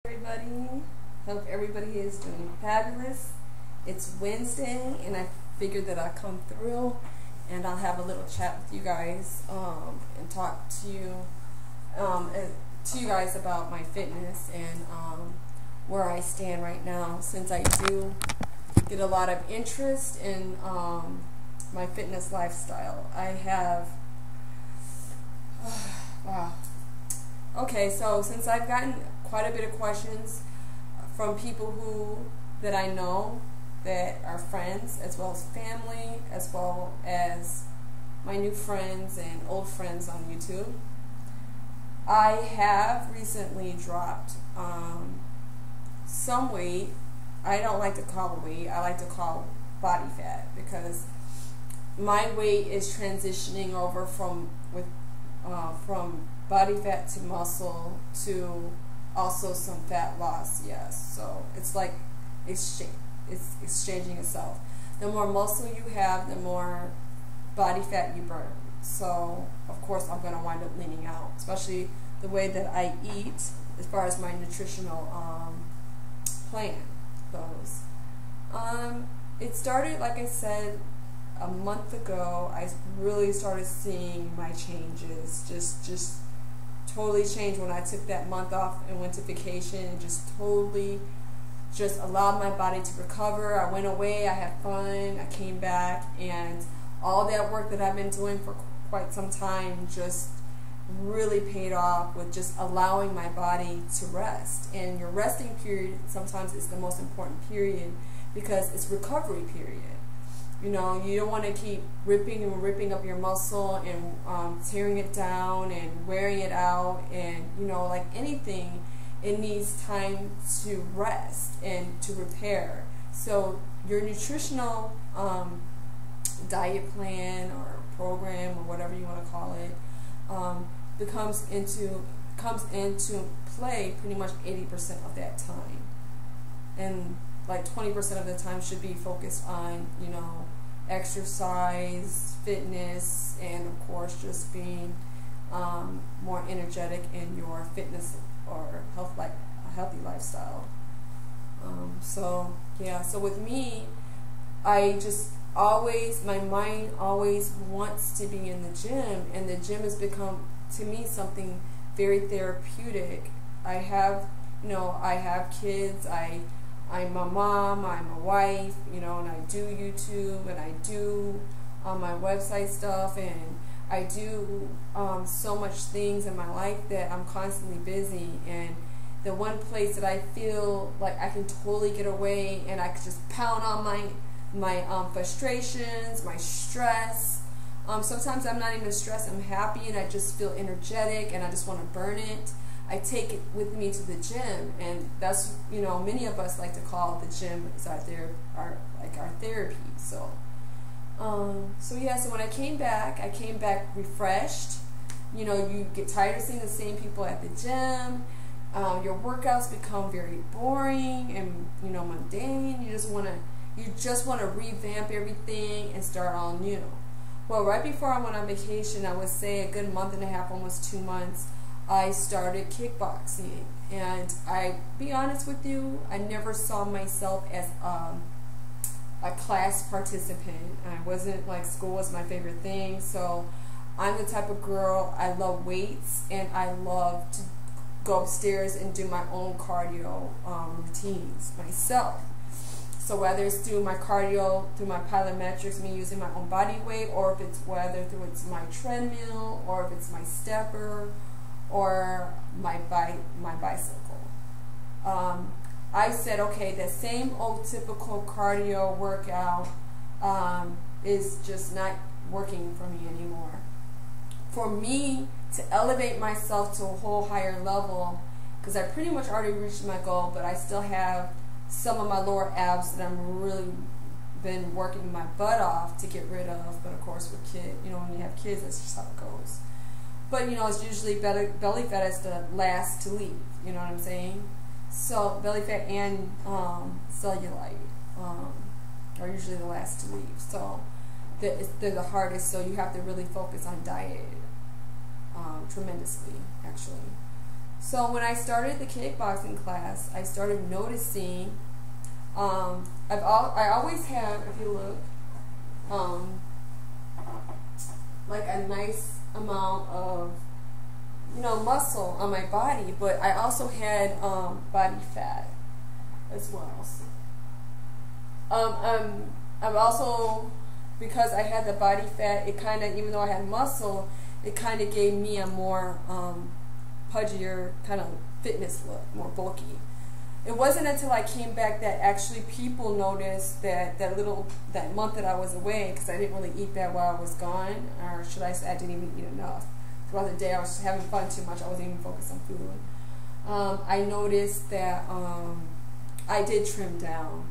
Everybody, hope everybody is doing fabulous. It's Wednesday and I figured that I'd come through and I'll have a little chat with you guys and talk to you guys about my fitness and where I stand right now, since I do get a lot of interest in my fitness lifestyle. I have wow. Okay, so since I've gotten quite a bit of questions from people that I know that are friends, as well as family, as well as my new friends and old friends on YouTube, I have recently dropped some weight. I don't like to call it weight, I like to call body fat, because my weight is transitioning over from body fat to muscle to also some fat loss. Yes, so it's like it's exchanging itself. The more muscle you have, the more body fat you burn. So of course I'm going to wind up leaning out, especially the way that I eat as far as my nutritional plan goes. It started, like I said, a month ago. I really started seeing my changes just totally changed when I took that month off and went to vacation, and just totally just allowed my body to recover. I went away, I had fun, I came back, and all that work that I've been doing for quite some time just really paid off with just allowing my body to rest. And your resting period sometimes is the most important period, because it's recovery period. You know, you don't want to keep ripping up your muscle and tearing it down and wearing it out, and you know, like anything, it needs time to rest and to repair. So your nutritional diet plan or program, or whatever you want to call it, comes into play pretty much 80% of that time, and like 20% of the time should be focused on, you know, exercise, fitness, and of course just being more energetic in your fitness or a healthy lifestyle. So yeah, so with me, I just always, my mind always wants to be in the gym, and the gym has become to me something very therapeutic. I have kids, I'm a mom, I'm a wife, you know, and I do YouTube, and I do my website stuff, and I do so much things in my life that I'm constantly busy. And the one place that I feel like I can totally get away and I can just pound on my frustrations, my stress. Sometimes I'm not even stressed, I'm happy, and I just feel energetic and I just want to burn it. I take it with me to the gym, and that's, you know, many of us like to call the gym our therapy. So yeah, so when I came back refreshed. You know, you get tired of seeing the same people at the gym. Your workouts become very boring and, you know, mundane. You just want to revamp everything and start all new. Well, right before I went on vacation, I would say a good month and a half, almost 2 months, I started kickboxing. And I be honest with you, I never saw myself as a class participant. I wasn't, like, school was my favorite thing. So I'm the type of girl, I love weights, and I love to go upstairs and do my own cardio routines myself. So whether it's through my cardio, through my plyometrics, me using my own body weight, or if it's it's my treadmill, or if it's my stepper, or my bicycle. I said, okay, the same old typical cardio workout is just not working for me anymore. For me to elevate myself to a whole higher level, because I pretty much already reached my goal, but I still have some of my lower abs that I'm really been working my butt off to get rid of. But of course with kids, you know, when you have kids, that's just how it goes. But you know, it's usually belly fat is the last to leave, you know what I'm saying? So belly fat and cellulite are usually the last to leave. So they're the hardest, so you have to really focus on diet tremendously, actually. So when I started the kickboxing class, I started noticing, I always have, if you look, like a nice amount of, muscle on my body, but I also had body fat as well. I've also, because I had the body fat, it kind of, even though I had muscle, it kind of gave me a more pudgier kind of fitness look, more bulky. It wasn't until I came back that actually people noticed that that month that I was away, because I didn't really eat that while I was gone, or should I say I didn't even eat enough. Throughout the day I was having fun too much, I wasn't even focused on food. I noticed that I did trim down.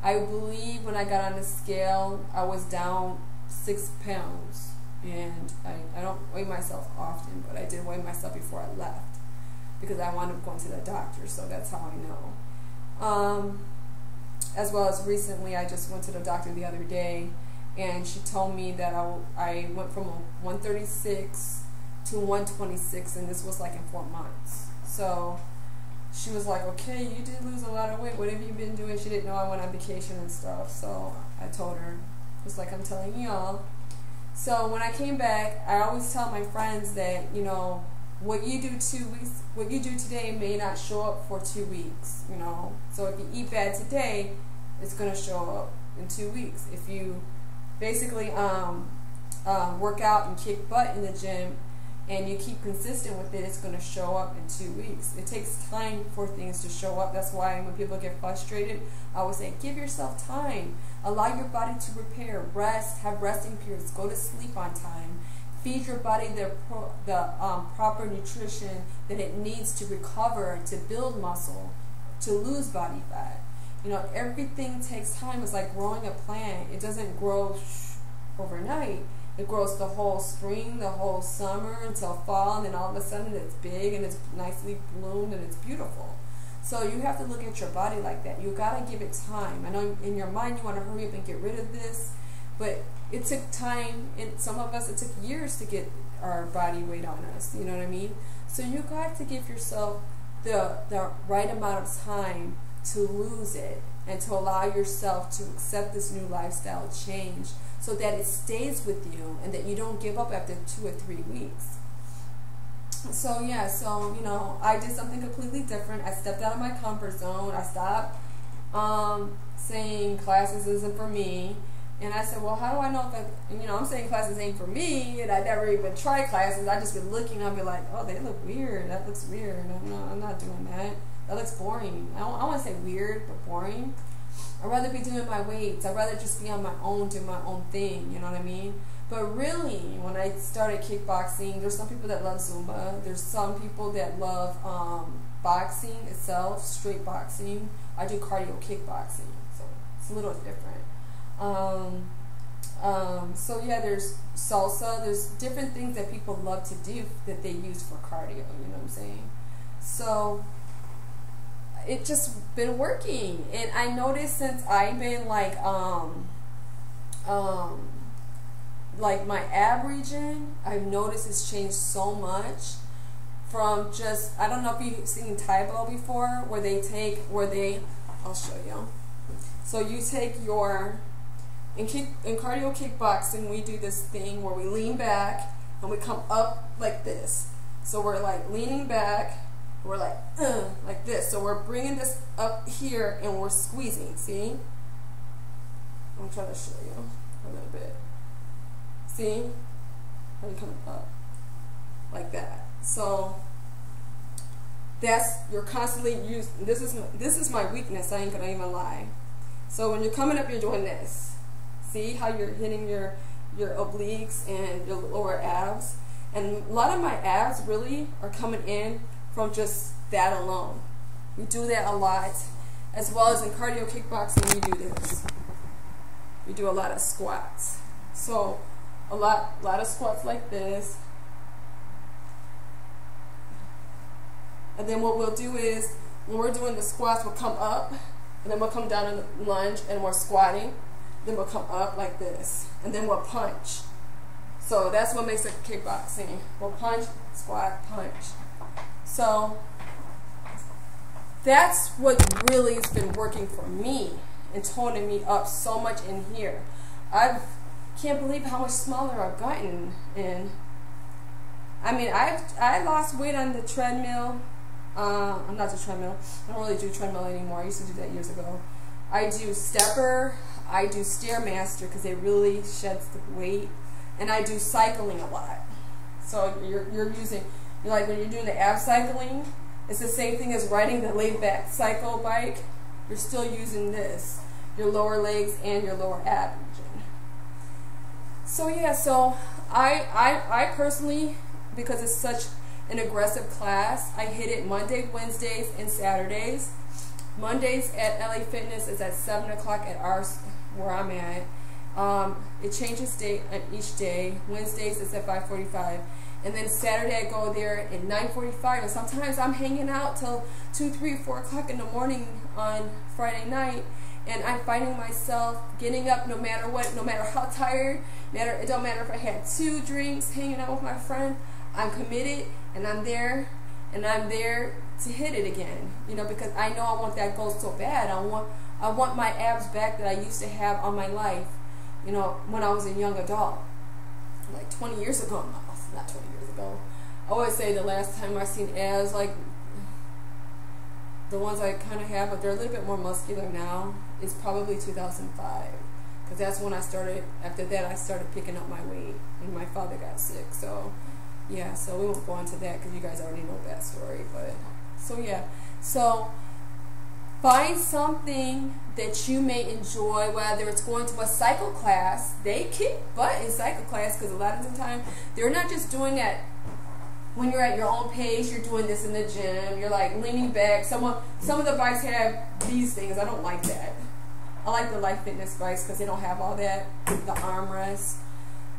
I believe when I got on the scale, I was down 6 pounds. And I don't weigh myself often, but I did weigh myself before I left, because I wound up going to the doctor, so that's how I know. As well as recently, I just went to the doctor the other day, and she told me that I went from a 136 to 126, and this was like in 4 months. So she was like, okay, you did lose a lot of weight. What have you been doing? She didn't know I went on vacation and stuff, so I told her, just like I'm telling y'all. So when I came back, I always tell my friends that, what you do 2 weeks, what you do today may not show up for 2 weeks, So if you eat bad today, it's going to show up in 2 weeks. If you basically work out and kick butt in the gym and you keep consistent with it, it's going to show up in 2 weeks. It takes time for things to show up. That's why when people get frustrated, I always say, give yourself time. Allow your body to repair, rest, have resting periods, go to sleep on time. Feed your body the proper nutrition that it needs to recover, to build muscle, to lose body fat. Everything takes time. It's like growing a plant. It doesn't grow overnight. It grows the whole spring, the whole summer, until fall, and then all of a sudden it's big and it's nicely bloomed and it's beautiful. So you have to look at your body like that. You got to give it time. I know in your mind you want to hurry up and get rid of this, but it took time. Some of us, it took years to get our body weight on us. You know what I mean? So you got to give yourself the right amount of time to lose it and to allow yourself to accept this new lifestyle change, so that it stays with you and that you don't give up after 2 or 3 weeks. So yeah, I did something completely different. I stepped out of my comfort zone. I stopped saying classes isn't for me. And I said, well, how do I know if I'm saying classes ain't for me, and I never even tried classes. I just been looking, I'll be like, oh, they look weird. That looks weird. I'm not doing that. That looks boring. I don't want to say weird, but boring. I'd rather be doing my weights. I'd rather just be on my own, doing my own thing, you know what I mean? But really, when I started kickboxing, there's some people that love Zumba. There's some people that love boxing itself, straight boxing. I do cardio kickboxing, so it's a little different. So yeah, there's salsa. There's different things that people love to do that they use for cardio, you know what I'm saying? So it just been working, and I noticed since I've been like my ab region, I've noticed it's changed so much from just, I don't know if you've seen Taibo before, I'll show you. So you take in cardio kickboxing, we do this thing where we lean back and we come up like this. So we're like leaning back, we're like this. So we're bringing this up here and we're squeezing, see? I'm trying to show you a little bit. See? How you come up like that. So you're constantly using, this is my weakness, I ain't gonna even lie. So when you're coming up, you're doing this. See how you're hitting your obliques and your lower abs? And a lot of my abs really are coming in from just that alone. We do that a lot. As well as in cardio kickboxing, we do this. We do a lot of squats. So a lot of squats like this. And then what we'll do is, when we're doing the squats, we'll come up, and then we'll come down in the lunge, and we're squatting. Then we'll come up like this, and then we'll punch. So that's what makes it kickboxing. We'll punch, squat, punch. So that's what really has been working for me and toning me up so much in here. I can't believe how much smaller I've gotten. And I mean, I lost weight on the treadmill. I'm not the treadmill. I don't really do treadmill anymore. I used to do that years ago. I do stepper. I do Stairmaster because it really sheds the weight. And I do cycling a lot. So you're like when you're doing the ab cycling, it's the same thing as riding the laid back cycle bike. You're still using this, your lower legs and your lower ab region. So yeah, so I personally, because it's such an aggressive class, I hit it Monday, Wednesdays, and Saturdays. Mondays at LA Fitness is at 7 o'clock at ours, where I'm at. It changes date each day. Wednesdays it's at 5:45. And then Saturday I go there at 9:45. And sometimes I'm hanging out till 2, 3, 4 o'clock in the morning on Friday night. And I'm finding myself getting up no matter what, no matter how tired. It don't matter if I had 2 drinks, hanging out with my friend. I'm committed, and I'm there to hit it again. You know, because I know I want that goal so bad. I want my abs back that I used to have on my life, you know, when I was a young adult. Like 20 years ago, no, not 20 years ago. I always say the last time I seen abs, like the ones I kind of have, but they're a little bit more muscular now, is probably 2005. Because that's when I started, after that I started picking up my weight, and my father got sick. So yeah, so we won't go into that because you guys already know that story. But so yeah, so find something that you may enjoy, whether it's going to a cycle class. They kick butt in cycle class because a lot of the time they're not just doing that when you're at your own pace. You're doing this in the gym. You're like leaning back. Some of the bikes have these things. I don't like that. I like the Life Fitness bikes because they don't have all that, the armrest.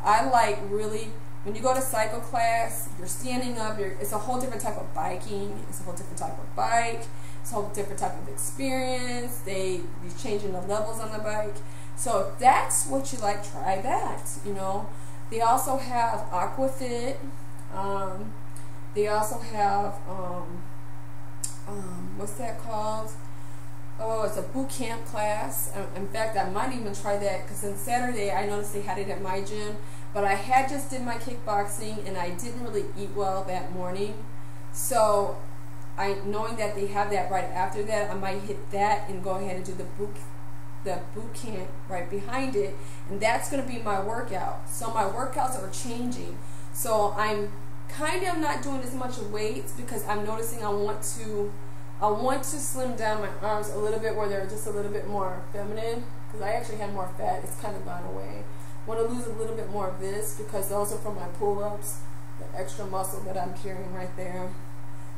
I like really, when you go to cycle class, you're standing up. It's a whole different type of biking. It's a whole different type of bike. It's a whole different type of experience. You're changing the levels on the bike. So if that's what you like, try that. You know, they also have Aquafit. They also have what's that called? Oh, it's a boot camp class. In fact, I might even try that because on Saturday I noticed they had it at my gym. But I had just did my kickboxing and I didn't really eat well that morning. So knowing that they have that right after that, I might hit that and go ahead and do the boot camp right behind it. And that's going to be my workout. So my workouts are changing. So I'm kind of not doing as much weights because I'm noticing I want to slim down my arms a little bit where they're just a little bit more feminine, because I actually had more fat. It's kind of gone away. I want to lose a little bit more of this because those are from my pull-ups, the extra muscle that I'm carrying right there.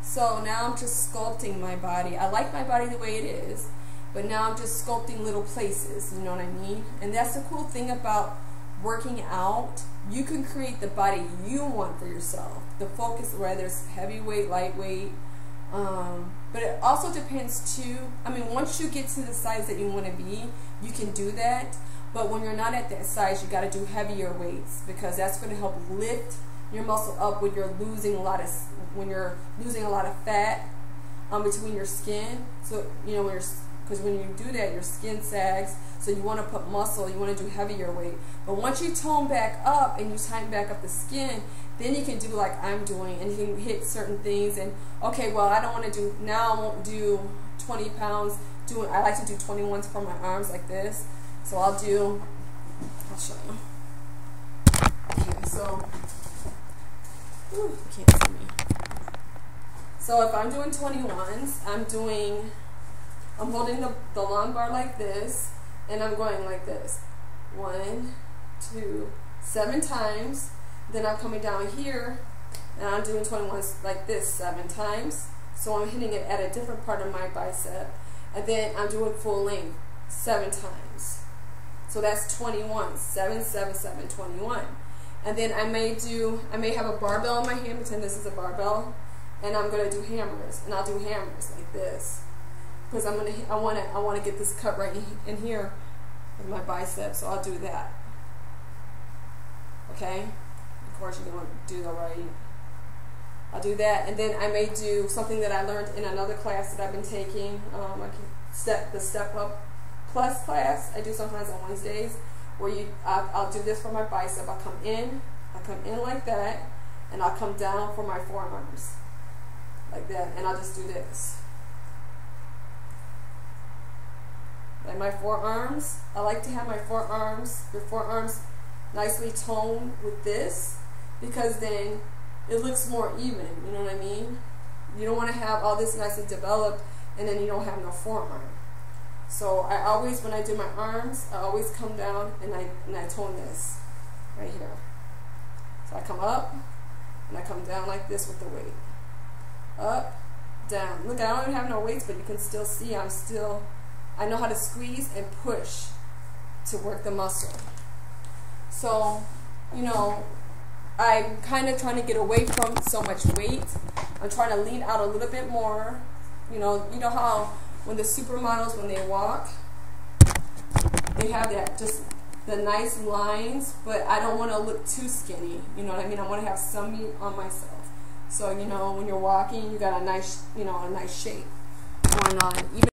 So now I'm just sculpting my body. I like my body the way it is, but now I'm just sculpting little places, you know what I mean? And that's the cool thing about working out. You can create the body you want for yourself. The focus, whether it's heavyweight, lightweight, but it also depends too. I mean, once you get to the size that you want to be, you can do that. But when you're not at that size, you got to do heavier weights because that's going to help lift your muscle up when you're losing a lot of fat between your skin. So you know, because when you do that, your skin sags. So you want to put muscle. You want to do heavier weight. But once you tone back up and you tighten back up the skin, then you can do like I'm doing, and you can hit certain things. And okay, well, I don't want to do now. I won't do 20 pounds. I like to do 21s for my arms like this. So I'll show you. Okay, so you can't see me. So if I'm doing 21s, I'm holding the long bar like this, and I'm going like this. 1, 2, 7 times. Then I'm coming down here, and I'm doing 21s like this 7 times. So I'm hitting it at a different part of my bicep. And then I'm doing full length 7 times. So that's 21. 7, 7, 7, 21. And then I may have a barbell in my hand, pretend this is a barbell, and I'm gonna do hammers. And I'll do hammers like this. Because I wanna get this cut right in here with my bicep, so I'll do that. Okay? Of course you're gonna do the right I'll do that, and then I may do something that I learned in another class that I've been taking, the Step Up Plus class. I do sometimes on Wednesdays, where I'll do this for my bicep. I'll come in like that, and I'll come down for my forearms, like that, and I'll just do this. Like my forearms, I like to have your forearms nicely toned with this, because then it looks more even, you know what I mean? You don't want to have all this nicely developed and then you don't have no forearm. So I always, when I do my arms, I always come down and I tone this right here. So I come up and I come down like this with the weight. Up, down. Look, I don't even have no weights, but you can still see I know how to squeeze and push to work the muscle. So, you know, I'm kind of trying to get away from so much weight. I'm trying to lean out a little bit more. You know how when the supermodels, when they walk, they have that just the nice lines, but I don't want to look too skinny. You know what I mean? I want to have some meat on myself. So, you know, when you're walking, you got a nice, a nice shape going on. Even